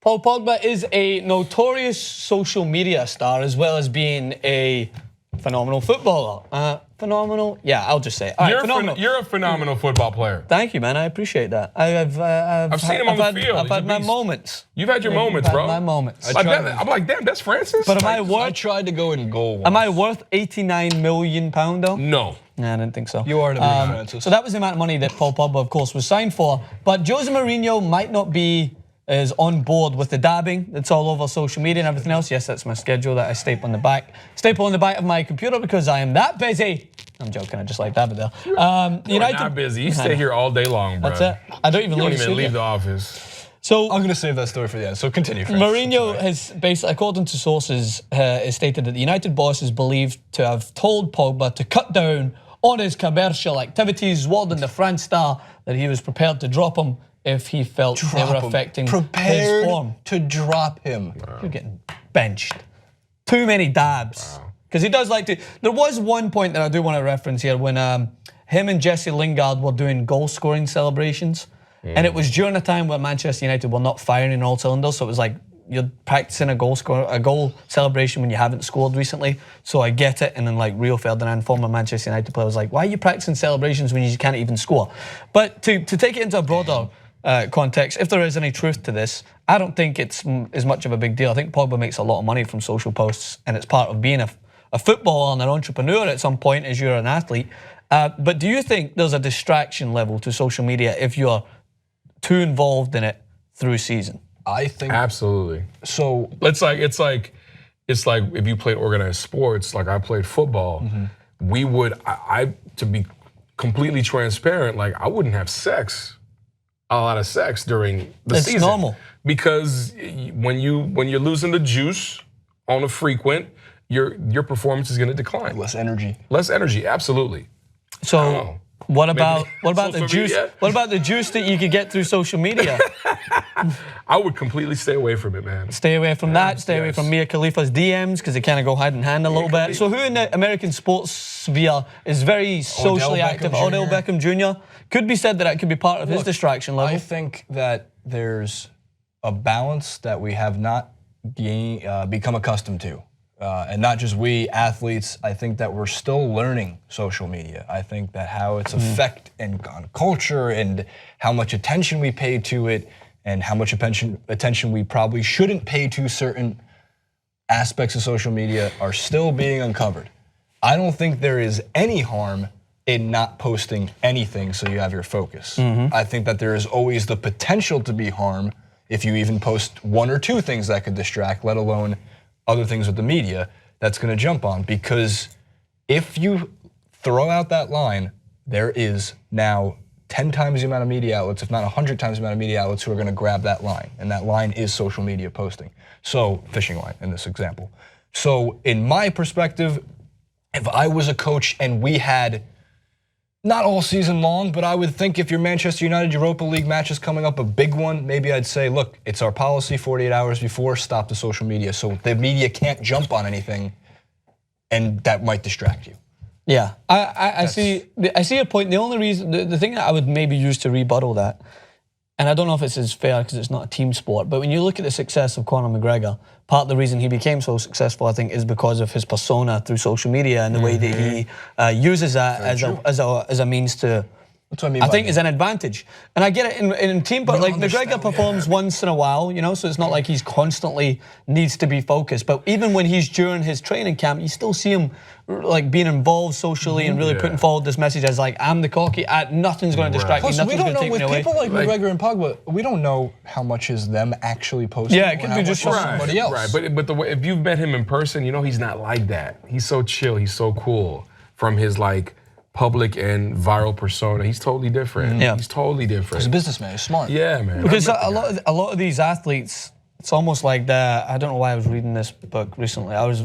Paul Pogba is a notorious social media star as well as being a phenomenal footballer. Phenomenal? Yeah, I'll just say it. All right, phenomenal. You're a phenomenal football player. Thank you, man. I appreciate that. I've seen him on the field. I've had my moments. You've had your moments, bro. My moments. I'm like, damn, that's Francis. But I tried to go in goal once. Am I worth £89 million though? No. Nah, I didn't think so. You are to me, Francis. So that was the amount of money that Paul Pogba, of course, was signed for. But Jose Mourinho might not be as on board with the dabbing that's all over social media and everything else. Yes, that's my schedule that I staple on the back of my computer because I am that busy. I'm joking, I just like that there. You're not busy. You stay here all day long, bro. That's it. I don't even leave the office. So I'm going to save that story for the end. So continue, Francis. Mourinho has basically, according to sources, has stated that the United boss is believed to have told Pogba to cut down on his commercial activities, warning the France star that he was prepared to drop him if he felt they were affecting his form. To drop him. Wow. You're getting benched. Too many dabs. Because he does like to. There was one point that I do want to reference here when him and Jesse Lingard were doing goal scoring celebrations. And it was during a time where Manchester United were not firing in all cylinders. So it was like you're practicing a goal celebration when you haven't scored recently. So I get it. And then like Rio Ferdinand, former Manchester United player, was like, why are you practicing celebrations when you can't even score? But to take it into a broader context, if there is any truth to this, I don't think it's as much of a big deal. I think Pogba makes a lot of money from social posts, and it's part of being a footballer and an entrepreneur at some point as you're an athlete. But do you think there's a distraction level to social media if you're too involved in it through season? I think absolutely. So it's like if you played organized sports, like I played football, we would I to be completely transparent, like I wouldn't have a lot of sex during the season. It's normal. Because when you're losing the juice on a frequent, your performance is going to decline. Less energy. Less energy, absolutely. So what about the juice? What about the juice that you could get through social media? I would completely stay away from it, man. Stay away from that. Stay away from Mia Khalifa's DMs because they kind of go hand in hand a little bit. So who in the American sports sphere is very socially active? Odell Beckham Jr. Could be said that it could be part of his distraction level. I think that there's a balance that we have not become accustomed to. And not just we athletes, I think that we're still learning social media. I think that how its effect on culture and how much attention we pay to it and how much attention we probably shouldn't pay to certain aspects of social media are still being uncovered. I don't think there is any harm in not posting anything so you have your focus. I think that there is always the potential to be harm if you even post one or two things that could distract, let alone other things with the media that's gonna jump on. Because if you throw out that line, there is now 10 times the amount of media outlets, if not 100 times the amount of media outlets who are gonna grab that line. And that line is social media posting. So, fishing line in this example. So in my perspective, if I was a coach and we had, not all season long, but I would think if your Manchester United Europa League match is coming up, a big one, maybe I'd say, look, it's our policy 48 hours before, stop the social media. So the media can't jump on anything and that might distract you. Yeah, I see your point. The only reason, the thing that I would maybe use to rebuttal that, and I don't know if it's as fair because it's not a team sport, but when you look at the success of Conor McGregor, part of the reason he became so successful, I think, is because of his persona through social media and the way that he uses that as a means to. That's what I mean. I think is an advantage, and I get it in team, but like McGregor performs once in a while, you know, so it's not like he's constantly needs to be focused. But even when he's during his training camp, you still see him like being involved socially and really putting forward this message as like, I'm the cocky, nothing's going to distract me, nothing's going to take me away. People like McGregor and Pogba, we don't know how much is them actually posting. Yeah, it could be just somebody else. Right, but the way, if you've met him in person, you know he's not like that. He's so chill, he's so cool. From his like public and viral persona, he's totally different. Yeah, he's totally different. He's a businessman. He's smart. Yeah, man. Because a lot of these athletes, it's almost like I don't know why I was reading this book recently. I was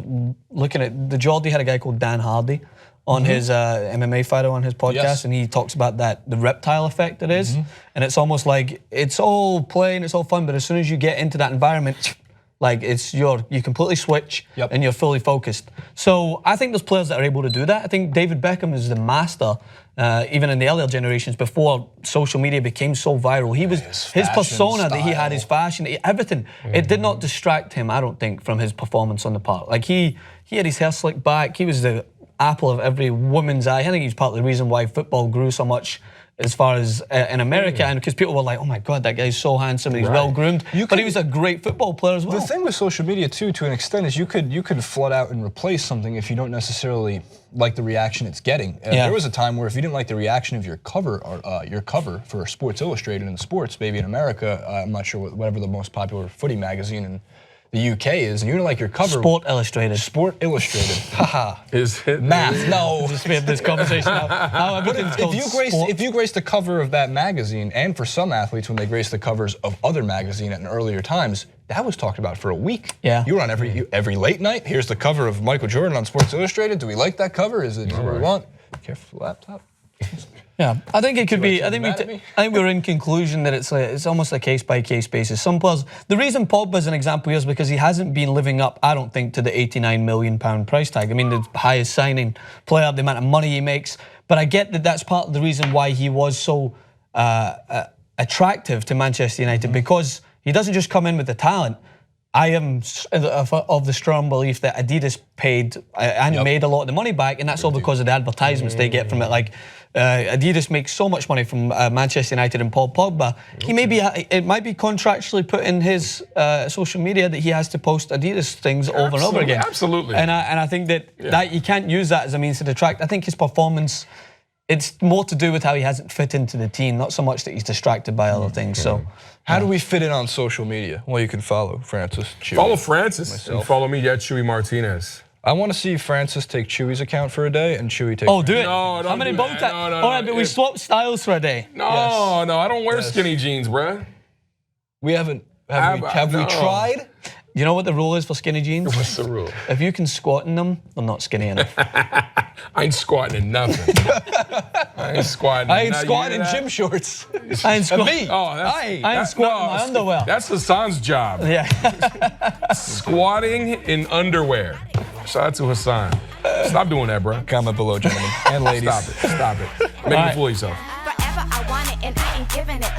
looking at the Geordie had a guy called Dan Hardy on his MMA fighter on his podcast, and he talks about the reptile effect it is, and it's almost like it's all play and it's all fun, but as soon as you get into that environment, Like you completely switch Yep. and you're fully focused. So I think there's players that are able to do that. I think David Beckham is the master, even in the earlier generations before social media became so viral. He was his persona that he had, his fashion, everything. It did not distract him, I don't think, from his performance on the park. Like he had his hair slicked back. He was the apple of every woman's eye. I think he's part of the reason why football grew so much as far as in America, and because people were like, oh my God, that guy's so handsome, he's well groomed. But he was a great football player as well. The thing with social media too, to an extent, is you could flood out and replace something if you don't necessarily like the reaction it's getting. There was a time where if you didn't like the reaction of your cover for Sports Illustrated in sports, maybe in America, I'm not sure whatever the most popular footy magazine in the UK is, and you don't like your cover. Sport Illustrated. Sport Illustrated. Haha. Is it Math? No. Just we have this conversation how everything's called sport. If you grace the cover of that magazine, and for some athletes when they grace the covers of other magazine at earlier times, that was talked about for a week. Yeah. You were on every late night. Here's the cover of Michael Jordan on Sports Illustrated. Do we like that cover? Is it what we want? Careful, laptop. Yeah, I think it could be. I think mad at me? we're in conclusion that it's almost a case by case basis. Some players. The reason Pogba is an example here is because he hasn't been living up, I don't think, to the £89 million price tag. I mean, the highest signing player, the amount of money he makes. But I get that that's part of the reason why he was so attractive to Manchester United, because he doesn't just come in with the talent. I am of the strong belief that Adidas paid and made a lot of the money back, and that's all because of the advertisements they get from it. Like Adidas makes so much money from Manchester United and Paul Pogba. It might be contractually put in his social media that he has to post Adidas things over and over again. Absolutely. And I think that you can't use that as a means to detract. I think his performance, it's more to do with how he hasn't fit into the team, not so much that he's distracted by other things. So. How do we fit in on social media? Well, you can follow Francis. Chewy, follow Francis myself. and follow me at Chewy Martinez. I want to see Francis take Chewy's account for a day and Chewy take. Oh, do it. No, don't How many do bow that. ties? No, All right, but we swap styles for a day. No, I don't wear skinny jeans, bruh. We haven't. Have we tried? You know what the rule is for skinny jeans? What's the rule? If you can squat in them, they're not skinny enough. I ain't squatting in nothing. I ain't squatting. I ain't squatting in gym shorts. I ain't squatting. Oh, I ain't squatting in my underwear. That's Hassan's job. Yeah. Squatting in underwear. Shout out to Hassan. Stop doing that, bro. Comment below, gentlemen and ladies. Stop it. Stop it. Make me fool yourself. Forever I want it and I ain't giving it.